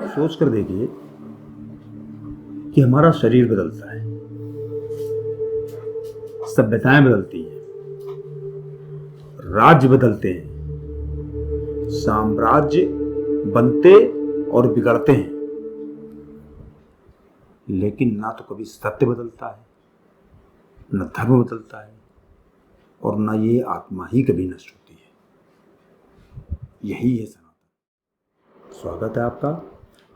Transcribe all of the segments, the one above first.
सोच कर देखिए कि हमारा शरीर बदलता है, सभ्यताएं बदलती हैं, राज्य बदलते हैं, साम्राज्य बनते और बिगड़ते हैं, लेकिन ना तो कभी सत्य बदलता है, न धर्म बदलता है, और न ये आत्मा ही कभी नष्ट होती है। यही है सनातन। स्वागत है आपका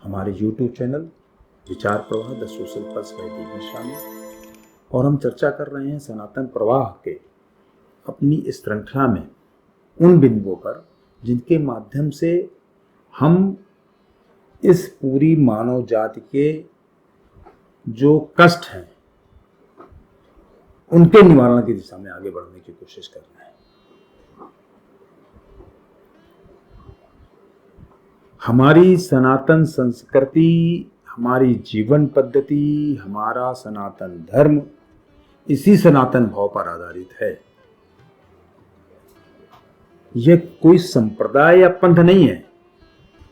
हमारे YouTube चैनल विचार प्रवाह द सोशल पल्स बाय दीप मिश्रा में, और हम चर्चा कर रहे हैं सनातन प्रवाह के अपनी इस श्रृंखला में उन बिंदुओं पर जिनके माध्यम से हम इस पूरी मानव जाति के जो कष्ट हैं उनके निवारण की दिशा में आगे बढ़ने की कोशिश कर रहे हैं। हमारी सनातन संस्कृति, हमारी जीवन पद्धति, हमारा सनातन धर्म इसी सनातन भाव पर आधारित है। यह कोई संप्रदाय या पंथ नहीं है।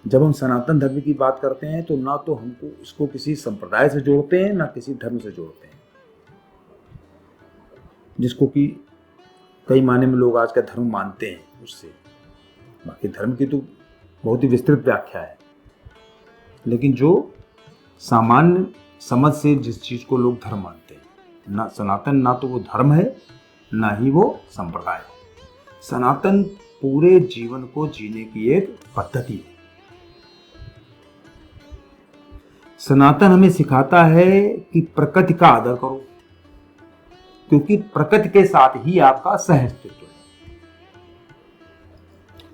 जब हम सनातन धर्म की बात करते हैं तो ना तो हमको इसको किसी संप्रदाय से जोड़ते हैं, ना किसी धर्म से जोड़ते हैं, जिसको कि कई मायने में लोग आज का धर्म मानते हैं उससे। बाकी धर्म की तो बहुत ही विस्तृत व्याख्या है, लेकिन जो सामान्य समझ से जिस चीज को लोग धर्म मानते हैं, ना सनातन, ना तो वो धर्म है ना ही वो संप्रदाय है। सनातन पूरे जीवन को जीने की एक पद्धति है। सनातन हमें सिखाता है कि प्रकृति का आदर करो, क्योंकि प्रकृति के साथ ही आपका सहअस्तित्व है।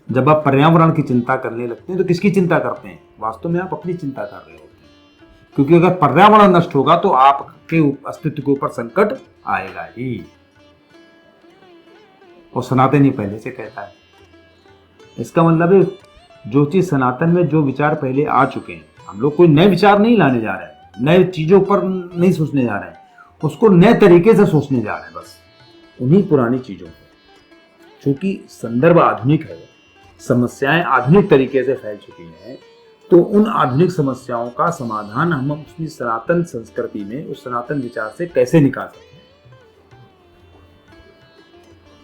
जब आप पर्यावरण की चिंता करने लगते हैं तो किसकी चिंता करते हैं? वास्तव में आप अपनी चिंता कर रहे होते हैं, क्योंकि अगर पर्यावरण नष्ट होगा तो आपके अस्तित्व के ऊपर संकट आएगा ही। और सनातन ही पहले से कहता है। इसका मतलब है जो चीज सनातन में, जो विचार पहले आ चुके हैं, हम लोग कोई नए विचार नहीं लाने जा रहे हैं, नए चीजों पर नहीं सोचने जा रहे हैं, उसको नए तरीके से सोचने जा रहे हैं। बस उन्हीं पुरानी चीजों को, चूंकि संदर्भ आधुनिक है, समस्याएं आधुनिक तरीके से फैल चुकी हैं, तो उन आधुनिक समस्याओं का समाधान हम अपनी सनातन संस्कृति में, उस सनातन विचार से कैसे निकाल सकते हैं।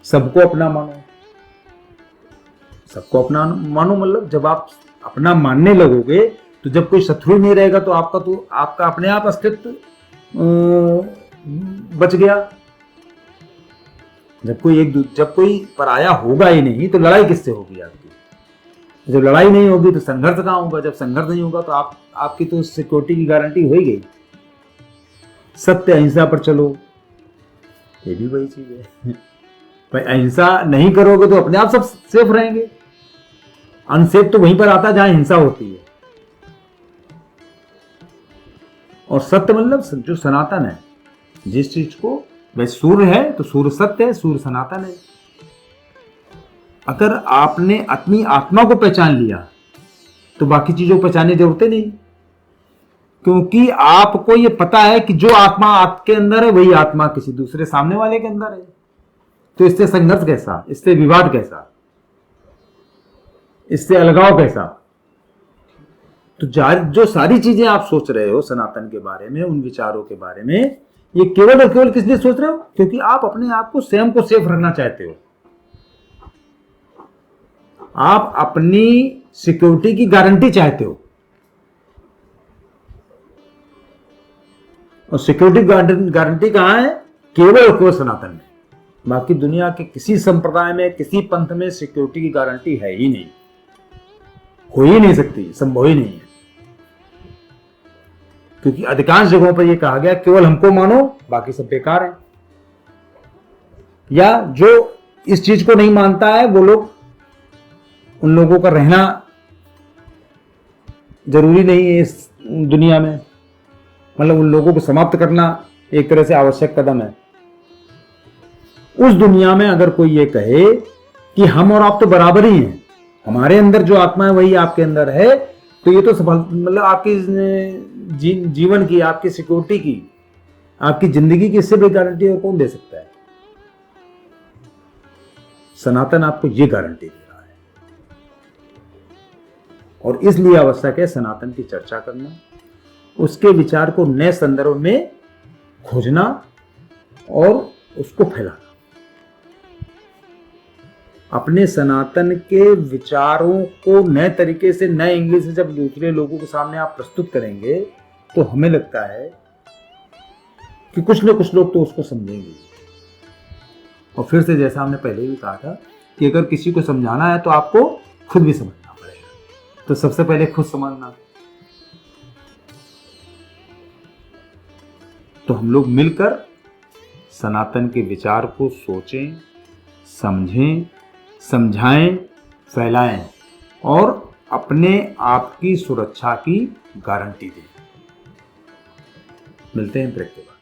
सबको अपना मानो। सबको अपना मानो मतलब जब आप अपना मानने लगोगे तो जब कोई शत्रु नहीं रहेगा तो आपका अपने आप अस्तित्व बच गया। जब कोई पराया होगा ही नहीं तो लड़ाई किससे होगी आपकी? जब लड़ाई नहीं होगी तो संघर्ष कहाँ होगा? जब संघर्ष नहीं होगा तो आपकी तो सिक्योरिटी की गारंटी हो ही गई। सत्य अहिंसा पर चलो, ये भी वही चीज है। भाई अहिंसा नहीं करोगे तो अपने आप सब सेफ रहेंगे। अनसेफ तो वहीं पर आता है जहां हिंसा होती है। और सत्य मतलब जो सनातन है, जिस चीज को, वह सूर्य है तो सूर्य सत्य है, सूर्य सनातन है। अगर आपने अपनी आत्मा को पहचान लिया तो बाकी चीजों को पहचानने की जरूरत नहीं, क्योंकि आपको यह पता है कि जो आत्मा आपके अंदर है वही आत्मा किसी दूसरे सामने वाले के अंदर है। तो इससे संघर्ष कैसा? इससे विवाद कैसा? इससे अलगाव कैसा? तो जो सारी चीजें आप सोच रहे हो सनातन के बारे में, उन विचारों के बारे में, ये केवल और केवल किस लिए सोच रहे हो? क्योंकि आप अपने आप को, स्वयं को सेफ रखना चाहते हो। आप अपनी सिक्योरिटी की गारंटी चाहते हो, और सिक्योरिटी गारंटी कहां है? केवल और केवल सनातन में। बाकी दुनिया के किसी संप्रदाय में, किसी पंथ में सिक्योरिटी की गारंटी है ही नहीं, हो ही नहीं सकती, संभव ही नहीं है। क्योंकि अधिकांश जगहों पर यह कहा गया केवल हमको मानो, बाकी सब बेकार है। या जो इस चीज को नहीं मानता है वो लोग, उन लोगों का रहना जरूरी नहीं है इस दुनिया में, मतलब उन लोगों को समाप्त करना एक तरह से आवश्यक कदम है। उस दुनिया में अगर कोई ये कहे कि हम और आप तो बराबर ही हैं, हमारे अंदर जो आत्मा है वही आपके अंदर है, तो ये तो मतलब आपकी जीवन की, आपकी सिक्योरिटी की, आपकी जिंदगी की इससे बड़ी गारंटी और कौन दे सकता है? सनातन आपको ये गारंटी दे रहा है। और इसलिए आवश्यक है सनातन की चर्चा करना, उसके विचार को नए संदर्भ में खोजना और उसको फैलाना। अपने सनातन के विचारों को नए तरीके से, नए एंगल से जब दूसरे लोगों के सामने आप प्रस्तुत करेंगे तो हमें लगता है कि कुछ न कुछ लोग तो उसको समझेंगे। और फिर से जैसा हमने पहले भी कहा था कि अगर किसी को समझाना है तो आपको खुद भी समझना पड़ेगा। तो सबसे पहले खुद समझना। तो हम लोग मिलकर सनातन के विचार को सोचें, समझें, समझाएं, फैलाएं और अपने आप की सुरक्षा की गारंटी दें। मिलते हैं ब्रेक के बाद।